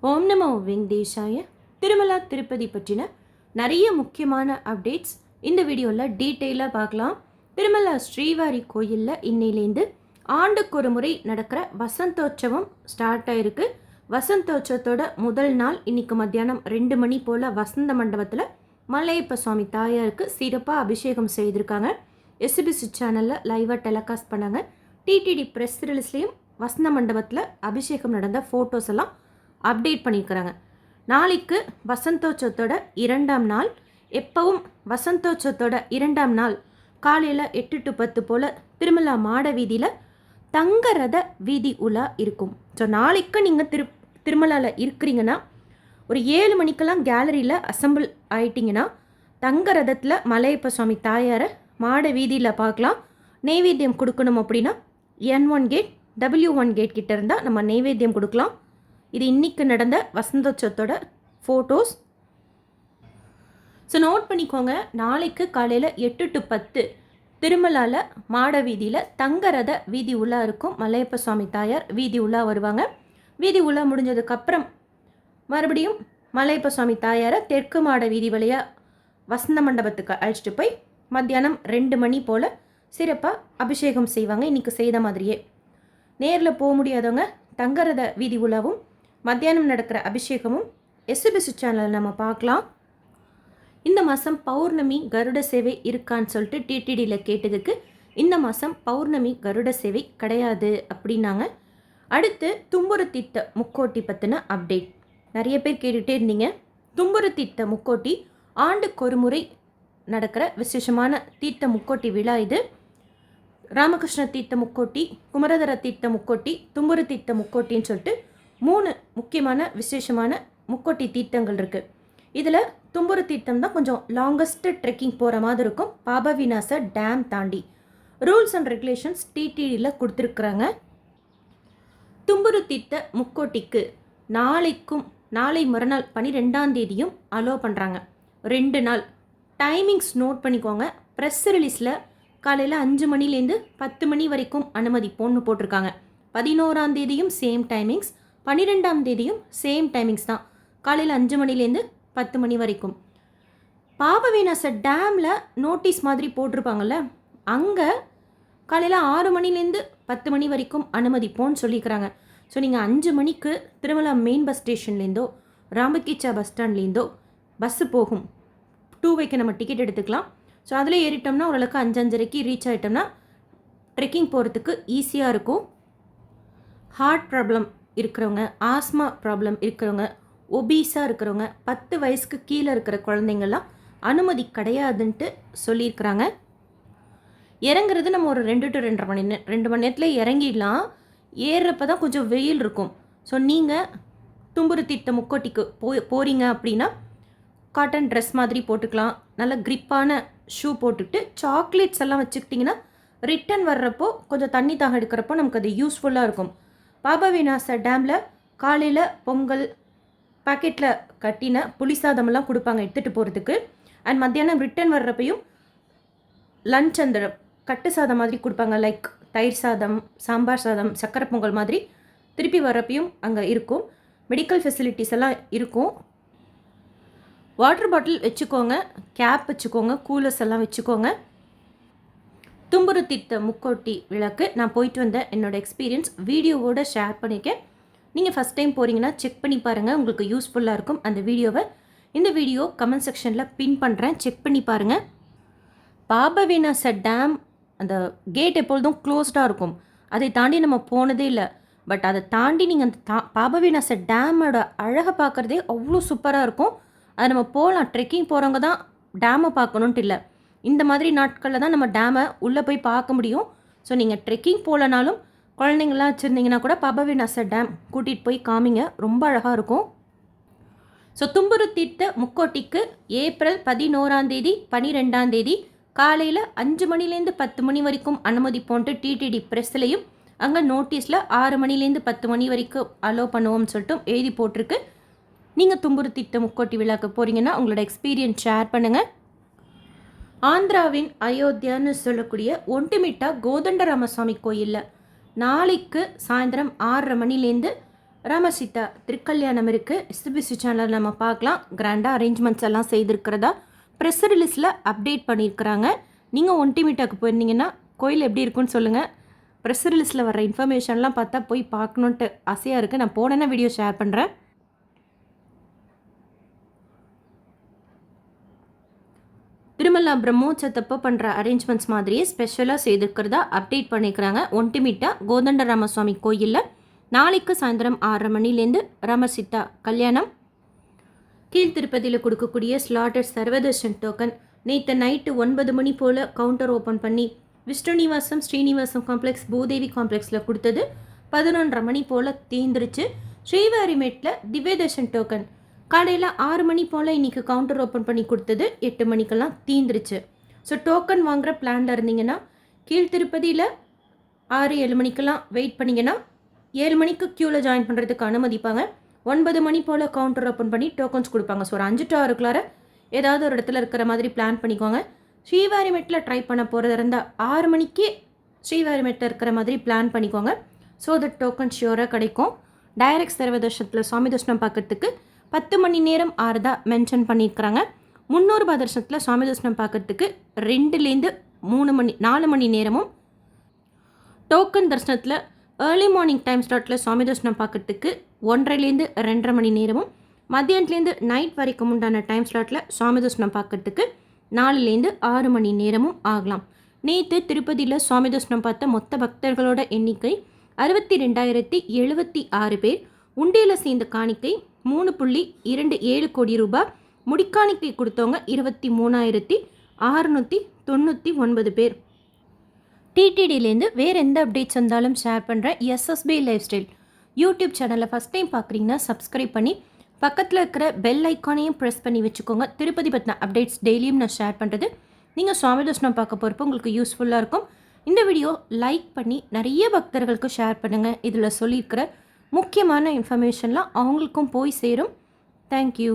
ஓம் நமோ வெங்கடேஷாய. திருமலா திருப்பதி பற்றின நிறைய முக்கியமான அப்டேட்ஸ் இந்த வீடியோவில் டீட்டெயிலாக பார்க்கலாம். திருமலா ஸ்ரீவாரி கோயிலில் இன்னையிலேருந்து ஆண்டுக்கு ஒரு முறை நடக்கிற வசந்தோற்சவம் ஸ்டார்ட் ஆயிருக்கு. வசந்தோற்சவத்தோட முதல் நாள் இன்னைக்கு மத்தியானம் 2 மணி போல் வசந்த மண்டபத்தில் மலையப்ப சுவாமி தாயாருக்கு சிறப்பாக அபிஷேகம் செய்திருக்காங்க. எஸ்பிசி சேனலில் லைவாக டெலிகாஸ்ட் பண்ணாங்க. டிடிடி ப்ரெஸ் ரிலீஸ்லேயும் வசந்த மண்டபத்தில் அபிஷேகம் நடந்த ஃபோட்டோஸ் எல்லாம் அப்டேட் பண்ணியிருக்கிறாங்க. நாளைக்கு வசந்தோற்சவத்தோட 2ஆம் நாள். எப்பவும் வசந்தோற்சவத்தோட 2ஆம் நாள் காலையில் 8 to 10 போல் திருமலா மாட வீதியில் தங்கரத வீதி உலா இருக்கும். ஸோ நாளைக்கு நீங்கள் திருமலாவில் இருக்கிறீங்கன்னா ஒரு 7 மணிக்கெல்லாம் கேலரியில் அசம்பிள் ஆயிட்டிங்கன்னா தங்கரதத்தில் மலையப்ப சுவாமி தாயாரை மாட வீதியில் பார்க்கலாம். நெய்வேத்தியம் கொடுக்கணும் அப்படின்னா N1 கேட் W1 கேட் கிட்ட இருந்தால் நம்ம நெய்வேத்தியம் கொடுக்கலாம். இது இன்னைக்கு நடந்த வசந்தோற்சவத்தோட ஃபோட்டோஸ். ஸோ நோட் பண்ணிக்கோங்க. நாளைக்கு காலையில் 8 to 10 திருமலாவில் மாட வீதியில் தங்கரத வீதி உள்ளா இருக்கும். மலையப்ப சுவாமி தாயார் வீதி உள்ளா வருவாங்க. வீதி உள்ளா முடிஞ்சதுக்கப்புறம் மறுபடியும் மலையப்ப சுவாமி தாயாரை தெற்கு மாட வீதி வழியாக வசந்த மண்டபத்துக்கு அழைச்சிட்டு போய் மத்தியானம் 2 மணி போல் சிறப்பாக அபிஷேகம் செய்வாங்க. இன்றைக்கி செய்த மாதிரியே நேரில் போக முடியாதவங்க தங்கரத வீதி உலாவும் மத்தியானம் நடக்கிற அபிஷேகமும் எஸ்பிசி சேனலில் நம்ம பார்க்கலாம். இந்த மாதம் பௌர்ணமி கருட சேவை இருக்கான்னு சொல்லிட்டு டிடிடியில் கேட்டதுக்கு இந்த மாதம் பௌர்ணமி கருட சேவை கிடையாது அப்படின்னாங்க. அடுத்து தும்புரு தீர்த்த முக்கோட்டி பற்றின அப்டேட் நிறைய பேர் கேட்டுகிட்டே இருந்தீங்க. தும்புரு தீர்த்த முக்கோட்டி ஆண்டுக்கு ஒரு முறை நடக்கிற விசேஷமான தீர்த்த முக்கோட்டி விழா இது. ராமகிருஷ்ண தீர்த்த முக்கோட்டி, குமரதர தீர்த்த முக்கோட்டி, தும்புரு தீர்த்த முக்கோட்டின்னு சொல்லிட்டு 3 முக்கியமான விசேஷமான முக்கோட்டி தீர்த்தங்கள் இருக்குது. இதில் தும்புரு தீர்த்தம் தான் கொஞ்சம் லாங்கஸ்ட்டு ட்ரெக்கிங் போகிற மாதிரி இருக்கும். பாபவிநாச டேம் தாண்டி ரூல்ஸ் அண்ட் ரெகுலேஷன்ஸ் டிடிடியில் கொடுத்துருக்குறாங்க. தும்புரு தீர்த்த முக்கோட்டிக்கு நாளை மறுநாள் 12ஆம் தேதியும் அலோ பண்ணுறாங்க. 2 நாள் டைமிங்ஸ் நோட் பண்ணிக்கோங்க. ப்ரெஸ் ரிலீஸில் காலையில் 5 மணிலேருந்து 10 மணி வரைக்கும் அனுமதி போட்டிருக்காங்க. 11ஆம் தேதியும் சேம் டைமிங்ஸ், 12ஆம் தேதியும் சேம் டைமிங்ஸ் தான். காலையில் 5 மணிலேருந்து 10 மணி வரைக்கும். பாபவிநாச டேமில் நோட்டீஸ் மாதிரி போட்டிருப்பாங்கள்ல, அங்கே காலையில் 6 மணிலேருந்து 10 மணி வரைக்கும் அனுமதிப்போன்னு சொல்லியிருக்கிறாங்க. ஸோ நீங்கள் 5 மணிக்கு திருமலா மெயின் பஸ் ஸ்டேஷன்லேருந்தோ ராமகிச்சா பஸ் ஸ்டாண்ட்லேருந்தோ பஸ்ஸு போகும். 2 வேக்கு நம்ம டிக்கெட் எடுத்துக்கலாம். ஸோ அதில் ஏறிட்டோம்னா ஓரளவுக்கு 5:30க்கு ரீச் ஆகிட்டோம்னா ட்ரெக்கிங் போகிறதுக்கு ஈஸியாக இருக்கும். ஹார்ட் ப்ராப்ளம் இருக்கிறவங்க, ஆஸ்மா ப்ராப்ளம் இருக்கிறவங்க, ஒபீஸாக இருக்கிறவங்க, 10 வயசுக்கு கீழே இருக்கிற குழந்தைங்கள்லாம் அனுமதி கிடையாதுன்ட்டு சொல்லியிருக்கிறாங்க. இறங்குறது நம்ம ஒரு 2 to 2.5 மணி நேரத்தில் இறங்கிடலாம். ஏறுறப்ப தான் கொஞ்சம் வெயில் இருக்கும். ஸோ நீங்கள் தும்புரு தீர்த்த முக்கோட்டிக்கு போகிறீங்க அப்படின்னா காட்டன் ட்ரெஸ் மாதிரி போட்டுக்கலாம். நல்ல கிரிப்பான ஷூ போட்டுக்கிட்டு சாக்லேட்ஸ் எல்லாம் வச்சுக்கிட்டிங்கன்னா ரிட்டன் வர்றப்போ கொஞ்சம் தண்ணி தாக எடுக்கிறப்போ நமக்கு அது யூஸ்ஃபுல்லாக இருக்கும். பாபவிநாச டேமில் காலையில் பொங்கல் பாக்கெட்டில் கட்டின புளிசாதமெல்லாம் கொடுப்பாங்க எடுத்துகிட்டு போகிறதுக்கு. அண்ட் மத்தியானம் ரிட்டன் வர்றப்பையும் லன்ச் அந்த கட்டு சாதம் மாதிரி கொடுப்பாங்க. லைக் தயிர் சாதம், சாம்பார் சாதம், சக்கரை பொங்கல் மாதிரி திருப்பி வர்றப்பையும் அங்கே இருக்கும். மெடிக்கல் ஃபெசிலிட்டிஸ் எல்லாம் இருக்கும். வாட்டர் பாட்டில் வச்சுக்கோங்க, கேப் வச்சுக்கோங்க, கூலர்ஸ் எல்லாம் வச்சுக்கோங்க. தும்புரு தீர்த்த முக்கோட்டி விளக்கு நான் போயிட்டு வந்த என்னோடய எக்ஸ்பீரியன்ஸ் வீடியோவோடு ஷேர் பண்ணியிருக்கேன். நீங்கள் ஃபஸ்ட் டைம் போகிறீங்கன்னா செக் பண்ணி பாருங்கள், உங்களுக்கு யூஸ்ஃபுல்லாக இருக்கும் அந்த வீடியோவை. இந்த வீடியோ கமெண்ட் செக்ஷனில் பின் பண்ணுறேன், செக் பண்ணி பாருங்கள். பாபவிநாச டேம் அந்த கேட் எப்பொழுதும் க்ளோஸ்டாக இருக்கும். அதை தாண்டி நம்ம போனதே இல்லை. பட் அதை தாண்டி நீங்கள் அந்த பாபவிநாச டேமோட அழகை பார்க்குறதே அவ்வளோ சூப்பராக இருக்கும். அதை நம்ம போகலாம். ட்ரெக்கிங் போகிறவங்க தான் டேமை பார்க்கணுன்ட்டு இல்லை. இந்த மாதிரி நாட்களில் தான் நம்ம டேமை உள்ளே போய் பார்க்க முடியும். ஸோ நீங்கள் ட்ரெக்கிங் போகலனாலும் குழந்தைங்களாம் வச்சுருந்தீங்கன்னா கூட பாபவிநாச டேம் கூட்டிகிட்டு போய் காமிங்க, ரொம்ப அழகாக இருக்கும். ஸோ தும்புரு தீர்த்த முக்கோட்டிக்கு ஏப்ரல் 11ஆம் தேதி 12ஆம் தேதி காலையில் 5 மணிலேருந்து 10 மணி வரைக்கும் அனுமதி போன்ட்டு டிடிடி ப்ரெஸ்லையும் அங்கே நோட்டீஸில் 6 மணிலேருந்து 10 மணி வரைக்கும் அலோ பண்ணுவோம்னு சொல்லிட்டு எழுதி போட்டிருக்கு. நீங்கள் தும்புரு தீர்த்த முக்கோட்டி விழாக்கு போகிறீங்கன்னா உங்களோட எக்ஸ்பீரியன்ஸ் ஷேர் பண்ணுங்கள். ஆந்திராவின் அயோத்தியான்னு சொல்லக்கூடிய ஒண்டிமிட்டா கோதண்டராமசுவாமி கோயிலில் நாளைக்கு சாயந்தரம் 6:30 மணிலேருந்து ராமசீதா திருக்கல்யாணம் இருக்குது. எஸ்பிசி சேனலில் நம்ம பார்க்கலாம். கிராண்டாக அரேஞ்ச்மெண்ட்ஸ் எல்லாம் செய்திருக்கிறதா ப்ரெஸ் ரிலீஸில் அப்டேட் பண்ணியிருக்கிறாங்க. நீங்கள் ஒன்டிமீட்டாக்கு போயிருந்தீங்கன்னா கோயில் எப்படி இருக்குன்னு சொல்லுங்கள். ப்ரெஸ் ரிலீஸில் வர இன்ஃபர்மேஷன்லாம் பார்த்தா போய் பார்க்கணுன்ட்டு ஆசையாக இருக்குது. நான் போனேன்னா வீடியோ ஷேர் பண்ணுறேன். திருமலா பிரம்மோற்சவத்தப்போ பண்ணுற அரேஞ்ச்மெண்ட்ஸ் மாதிரியே ஸ்பெஷலாக செய்திருக்கிறதா அப்டேட் பண்ணியிருக்கிறாங்க. ஒன்டிமீட்டா கோதண்ட ராமசுவாமி கோயிலில் நாளைக்கு சாயந்தரம் 6:30 மணிலேருந்து ராமசீதா கல்யாணம். கீழ்த்திருப்பதியில் கொடுக்கக்கூடிய ஸ்லாட்டட் சர்வதர்ஷன் டோக்கன் நேற்று நைட்டு 9 மணி போல் கவுண்டர் ஓப்பன் பண்ணி விஷ்ணுநிவாசம் ஸ்ரீனிவாசம் காம்ப்ளெக்ஸ் பூதேவி காம்ப்ளெக்ஸில் கொடுத்தது 11:30 மணி போல் தீந்துருச்சு. ஸ்ரீவாரிமேட்டில் திவ்யதர்ஷன் டோக்கன் காலையில் 6 மணி போல் இன்றைக்கி கவுண்டர் ஓப்பன் பண்ணி கொடுத்தது 8 மணிக்கெல்லாம் தீந்துருச்சு. ஸோ டோக்கன் வாங்குகிற பிளானில் இருந்தீங்கன்னா கீழ்த்திருப்பதியில் 6-7 மணிக்கெல்லாம் வெயிட் பண்ணிங்கன்னா 7 மணிக்கு க்யூவில் ஜாயின் பண்ணுறதுக்கு அனுமதிப்பாங்க. 9 மணி போல் கவுண்டர் ஓப்பன் பண்ணி டோக்கன்ஸ் கொடுப்பாங்க. ஸோ ஒரு 5 to 6 ஏதாவது ஒரு இடத்துல இருக்கிற மாதிரி பிளான் பண்ணிக்கோங்க. ஸ்ரீவாரிமேட்டில் ட்ரை பண்ண போகிறதா இருந்தால் 6 மணிக்கே ஸ்ரீவாரிமேட்டில் இருக்கிற மாதிரி பிளான் பண்ணிக்கோங்க. ஸோ தட் டோக்கன் ஷியோராக கிடைக்கும். டைரக்ட் சர்வதர்ஷனத்தில் சுவாமி தர்ஷனம் பார்க்கறதுக்கு 10 மணி நேரம் ஆறுதா மென்ஷன் பண்ணியிருக்கிறாங்க. 300 ரூபாய் தர்ஷனத்தில் சுவாமி தர்ஷனம் பார்க்கறதுக்கு 2லேருந்து 4 மணி நேரமும், டோக்கன் தர்ஷனத்தில் ஏர்லி மார்னிங் டைம் ஸ்லாட்டில் சுவாமி தர்ஷனம் பார்க்கறதுக்கு 1:30லேருந்து 2:30 மணி நேரமும், மத்தியானத்துலேருந்து நைட் வரைக்கும் உண்டான டைம் ஸ்லாட்டில் சுவாமி தர்ஷனம் பார்க்கறதுக்கு 4லேருந்து 6 மணி நேரமும் ஆகலாம். நேற்று திருப்பதியில் சுவாமி தர்ஷனம் பார்த்த மொத்த பக்தர்களோட எண்ணிக்கை 62,076 பேர். உண்டியில் சேர்ந்த காணிக்கை 3.27 கோடி ரூபாய். முடிக்காணிக்கை கொடுத்தவங்க 23,699 பேர். டிடிடிலேருந்து வேறு எந்த அப்டேட்ஸ் வந்தாலும் ஷேர் பண்ணுற எஸ்எஸ்பி லைஃப் ஸ்டைல் யூடியூப் சேனலை ஃபஸ்ட் டைம் பார்க்குறீங்கன்னா சப்ஸ்கிரைப் பண்ணி பக்கத்தில் இருக்கிற பெல் ஐக்கானையும் ப்ரெஸ் பண்ணி வச்சுக்கோங்க. திருப்பதி பற்றின அப்டேட்ஸ் டெய்லியும் நான் ஷேர் பண்ணுறது நீங்கள் சுவாமி தர்ஷனம் பார்க்க போகிறப்போ உங்களுக்கு யூஸ்ஃபுல்லாக இருக்கும். இந்த வீடியோ லைக் பண்ணி நிறைய பக்தர்களுக்கு ஷேர் பண்ணுங்கள். இதில் சொல்லியிருக்கிற முக்கியமான இன்ஃபர்மேஷன்லாம் அவங்களுக்கும் போய் சேரும். தேங்க்யூ.